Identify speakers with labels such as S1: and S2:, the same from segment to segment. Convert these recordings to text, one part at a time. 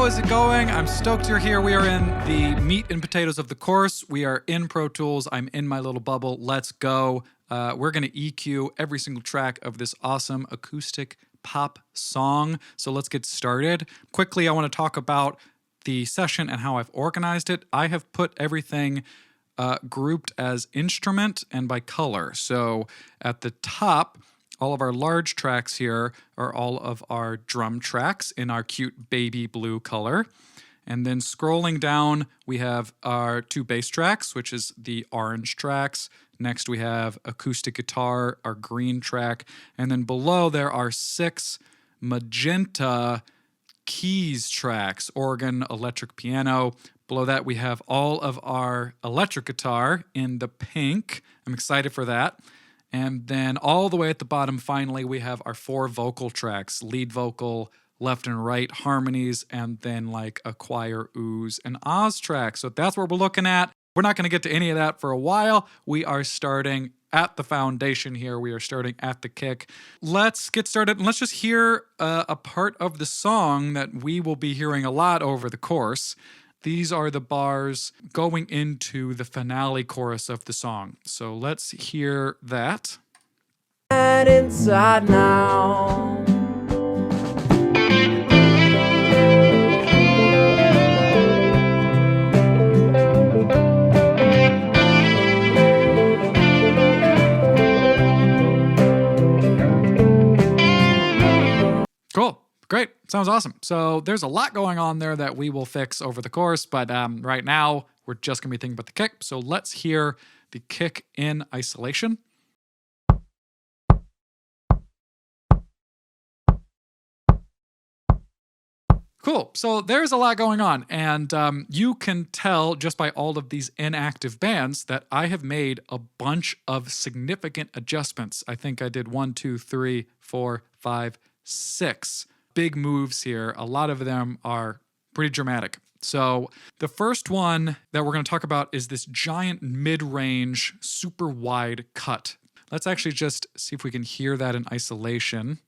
S1: is it going? I'm stoked you're here. We are in the meat and potatoes of the course. We are in Pro Tools. I'm in my little bubble. Let's go. We're going to EQ every single track of this awesome acoustic pop song. So let's get started. Quickly, I want to talk about the session and how I've organized it. I have put everything grouped as instrument and by color. So at the top, all of our large tracks here are all of our drum tracks in our cute baby blue color. And then scrolling down, we have our two bass tracks, which is the orange tracks. Next, we have acoustic guitar, our green track. And then below, there are 6 magenta keys tracks, organ, electric piano. Below that, we have all of our electric guitar in the pink. I'm excited for that. And then all the way at the bottom, finally, we have our 4 vocal tracks, lead vocal, left and right harmonies, and then like a choir oohs and ahs track. So that's what we're looking at. We're not going to get to any of that for a while. We are starting at the foundation here. We are starting at the kick. Let's get started and let's just hear a part of the song that we will be hearing a lot over the course. These are the bars going into the finale chorus of the song. So let's hear that.
S2: And inside now.
S1: Cool. Great. Sounds awesome. So there's a lot going on there that we will fix over the course, but right now we're just going to be thinking about the kick. So let's hear the kick in isolation. Cool. So there's a lot going on, and you can tell just by all of these inactive bands that I have made a bunch of significant adjustments. I think I did 1, 2, 3, 4, 5, 6 big moves here. A lot of them are pretty dramatic. So the first one that we're going to talk about is this giant mid-range, super wide cut. Let's actually just see if we can hear that in isolation.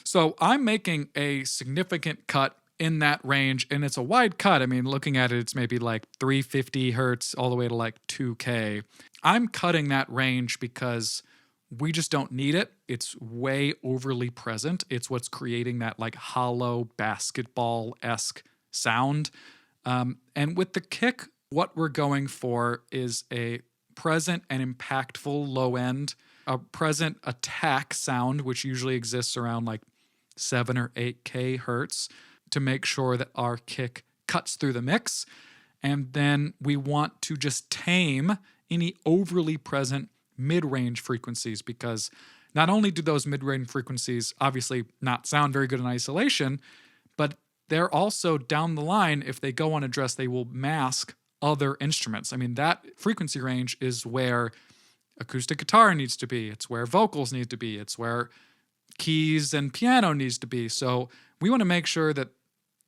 S1: So I'm making a significant cut in that range, and it's a wide cut. I mean, looking at it, it's maybe like 350 hertz all the way to like 2K. I'm cutting that range because we just don't need it. It's way overly present. It's what's creating that like hollow basketball-esque sound. And with the kick, what we're going for is a present and impactful low end, a present attack sound, which usually exists around like 7 or 8K hertz, to make sure that our kick cuts through the mix. And then we want to just tame any overly present mid-range frequencies, because not only do those mid-range frequencies obviously not sound very good in isolation, but they're also down the line, if they go unaddressed, they will mask other instruments. I mean, that frequency range is where acoustic guitar needs to be. It's where vocals need to be. It's where keys and piano needs to be. So we want to make sure that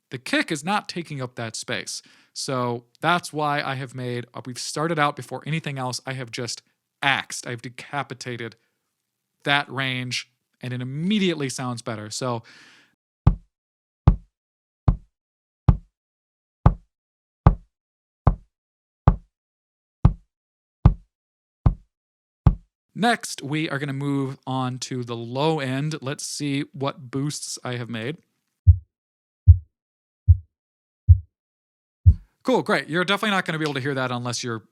S1: the kick is not taking up that space. So that's why I have made, we've started out before anything else, I have just axed, I've decapitated that range, and it immediately sounds better. So next, we are going to move on to the low end. Let's see what boosts I have made. Cool, great. You're definitely not going to be able to hear that unless you're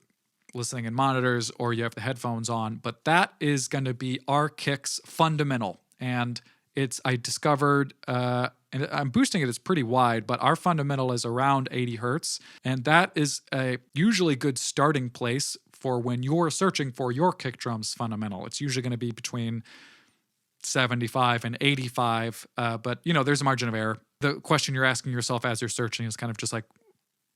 S1: listening in monitors or you have the headphones on, but that is going to be our kick's fundamental. And I discovered, and I'm boosting it, it's pretty wide, but our fundamental is around 80 hertz. And that is a usually good starting place for when you're searching for your kick drum's fundamental. It's usually going to be between 75 and 85, but there's a margin of error. The question you're asking yourself as you're searching is kind of just like,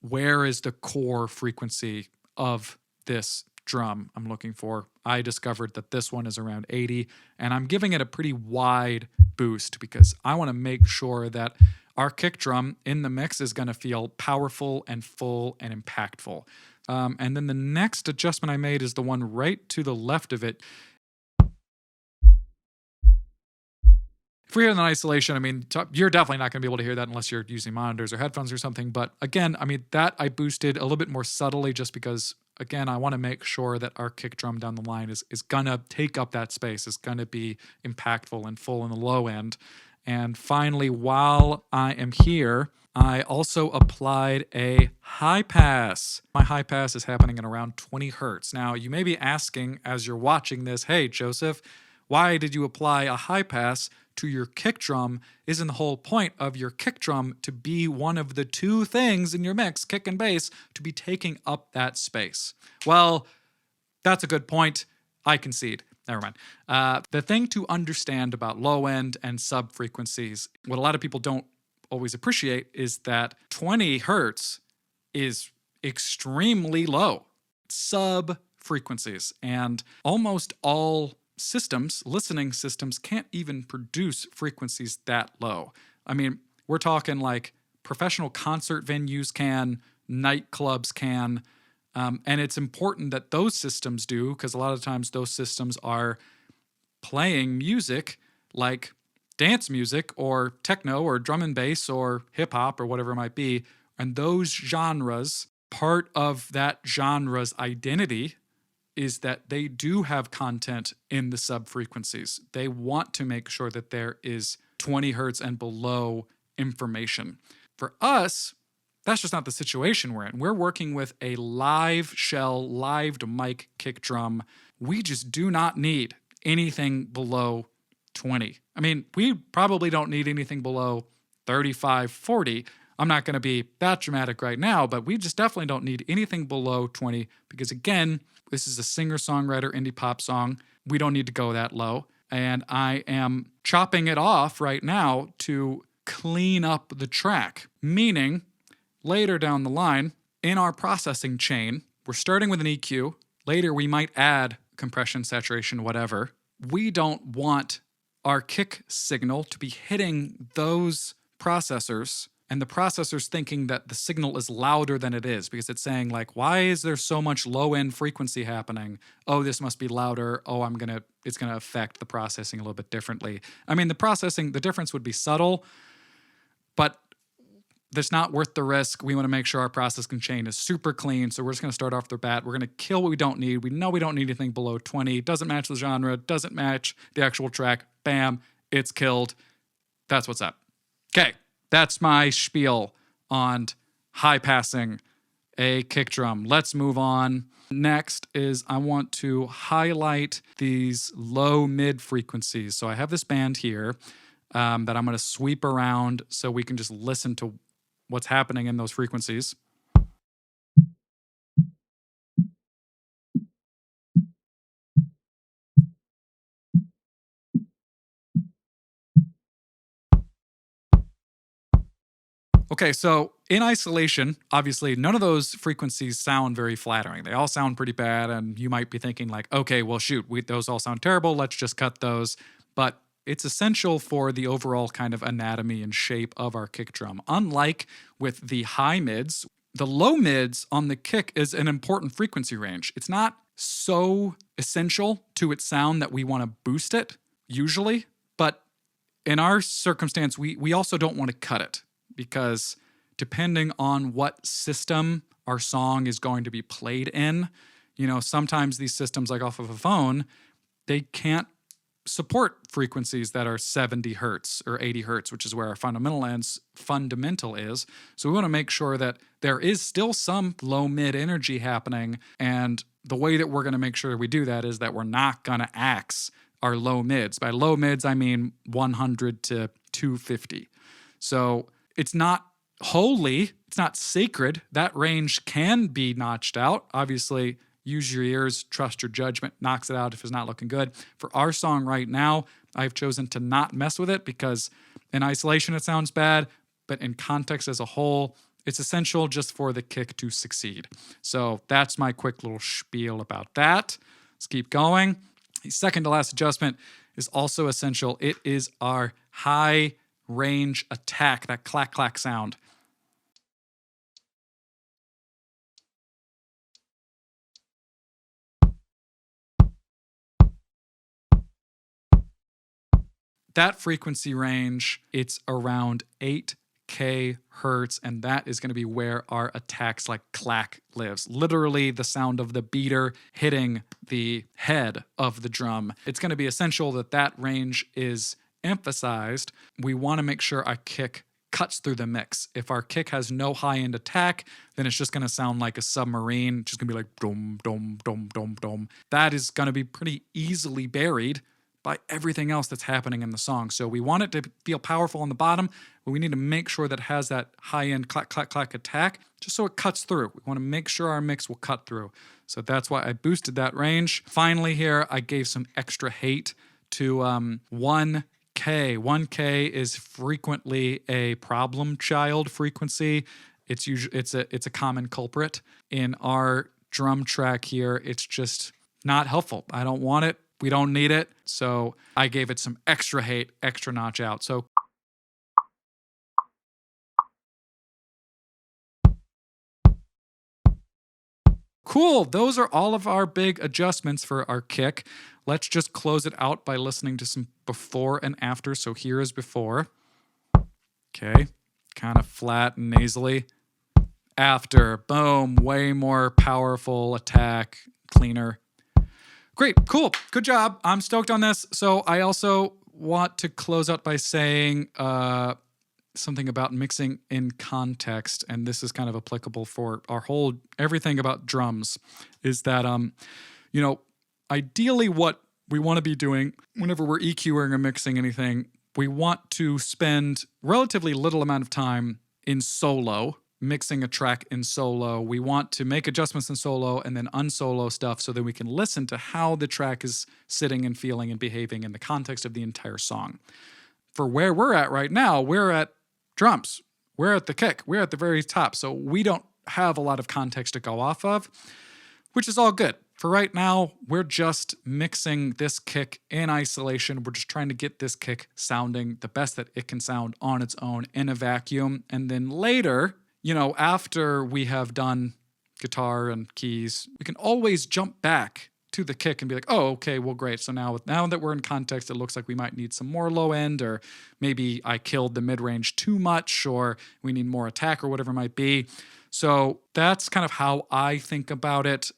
S1: where is the core frequency of this drum I'm looking for? I discovered that this one is around 80, and I'm giving it a pretty wide boost because I want to make sure that our kick drum in the mix is going to feel powerful and full and impactful. And then the next adjustment I made is the one right to the left of it. If we're in isolation, I mean, you're definitely not going to be able to hear that unless you're using monitors or headphones or something. But again, I mean, that I boosted a little bit more subtly just because, again, I want to make sure that our kick drum down the line is going to take up that space, is going to be impactful and full in the low end. And finally, while I am here, I also applied a high pass. My high pass is happening at around 20 hertz. Now, you may be asking as you're watching this, hey, Joseph, why did you apply a high pass to your kick drum? Isn't the whole point of your kick drum to be one of the two things in your mix, kick and bass, to be taking up that space? Well, that's a good point. I concede. Never mind. The thing to understand about low end and sub frequencies, what a lot of people don't always appreciate, is that 20 hertz is extremely low. Sub frequencies. And almost all systems, listening systems, can't even produce frequencies that low. I mean, we're talking like professional concert venues can, nightclubs can, and it's important that those systems do, because a lot of times those systems are playing music like dance music or techno or drum and bass or hip hop or whatever it might be. And those genres, part of that genre's identity is that they do have content in the sub frequencies. They want to make sure that there is 20 hertz and below information. For us, that's just not the situation we're in. We're working with a live shell, live to mic kick drum. We just do not need anything below 20. I mean, we probably don't need anything below 35, 40. I'm not going to be that dramatic right now, but we just definitely don't need anything below 20 because, again, this is a singer-songwriter indie pop song. We don't need to go that low. And I am chopping it off right now to clean up the track, meaning later down the line in our processing chain, we're starting with an EQ. Later, we might add compression, saturation, whatever. We don't want our kick signal to be hitting those processors and the processor's thinking that the signal is louder than it is because it's saying like, why is there so much low end frequency happening? Oh, this must be louder. Oh, it's gonna affect the processing a little bit differently. I mean, the difference would be subtle, but that's not worth the risk. We want to make sure our processing chain is super clean. So we're just going to start off the bat. We're going to kill what we don't need. We know we don't need anything below 20. Doesn't match the genre. Doesn't match the actual track. Bam, it's killed. That's what's up. Okay, that's my spiel on high passing a kick drum. Let's move on. Next is I want to highlight these low mid frequencies. So I have this band here that I'm going to sweep around so we can just listen to what's happening in those frequencies. Okay, so in isolation, obviously, none of those frequencies sound very flattering. They all sound pretty bad, and you might be thinking like, okay, well, shoot, those all sound terrible. Let's just cut those. But it's essential for the overall kind of anatomy and shape of our kick drum. Unlike with the high mids, the low mids on the kick is an important frequency range. It's not so essential to its sound that we want to boost it, usually. But in our circumstance, we also don't want to cut it because depending on what system our song is going to be played in, sometimes these systems, like off of a phone, they can't support frequencies that are 70 hertz or 80 hertz, which is where our fundamental is. So we want to make sure that there is still some low mid energy happening. And the way that we're going to make sure we do that is that we're not going to axe our low mids. By low mids, I mean 100 to 250. So it's not holy, it's not sacred. That range can be notched out. Obviously, use your ears, trust your judgment, knocks it out if it's not looking good. For our song right now, I've chosen to not mess with it because in isolation it sounds bad, but in context as a whole, it's essential just for the kick to succeed. So that's my quick little spiel about that. Let's keep going. The second to last adjustment is also essential. It is our high range attack, that clack clack sound. that frequency range, it's around 8K hertz, and that is going to be where our attacks like clack lives. Literally the sound of the beater hitting the head of the drum. It's going to be essential that that range is emphasized. We want to make sure our kick cuts through the mix. If our kick has no high-end attack, then it's just going to sound like a submarine. It's just going to be like dum, dum, dum, dum, dum. That is going to be pretty easily buried by everything else that's happening in the song. So we want it to feel powerful on the bottom, but we need to make sure that it has that high-end clack, clack, clack attack, just so it cuts through. We want to make sure our mix will cut through. So that's why I boosted that range. Finally here, I gave some extra hate to 1K. 1K is frequently a problem child frequency. It's a common culprit. In our drum track here, it's just not helpful. I don't want it. We don't need it. So I gave it some extra hate, extra notch out. So cool. Those are all of our big adjustments for our kick. Let's just close it out by listening to some before and after. So here is before. Okay. Kind of flat and nasally. After. Boom. Way more powerful attack. Cleaner. Great, cool, good job. I'm stoked on this. So I also want to close out by saying something about mixing in context, and this is kind of applicable for everything about drums, is that, ideally what we want to be doing whenever we're EQing or mixing anything, we want to spend relatively little amount of time in solo, mixing a track in solo. We want to make adjustments in solo and then unsolo stuff so that we can listen to how the track is sitting and feeling and behaving in the context of the entire song. For where we're at right now, we're at drums. We're at the kick. We're at the very top. So we don't have a lot of context to go off of, which is all good. For right now, we're just mixing this kick in isolation. We're just trying to get this kick sounding the best that it can sound on its own in a vacuum. And then later, after we have done guitar and keys, we can always jump back to the kick and be like, oh, okay, well, great. So now that we're in context, it looks like we might need some more low end, or maybe I killed the mid-range too much, or we need more attack or whatever it might be. So that's kind of how I think about it.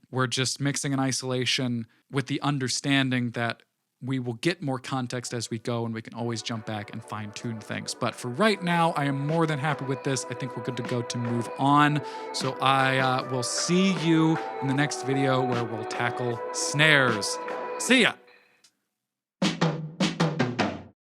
S1: We're just mixing in isolation with the understanding that we will get more context as we go, and we can always jump back and fine-tune things. But for right now, I am more than happy with this. I think we're good to go to move on. So I will see you in the next video where we'll tackle snares. See ya!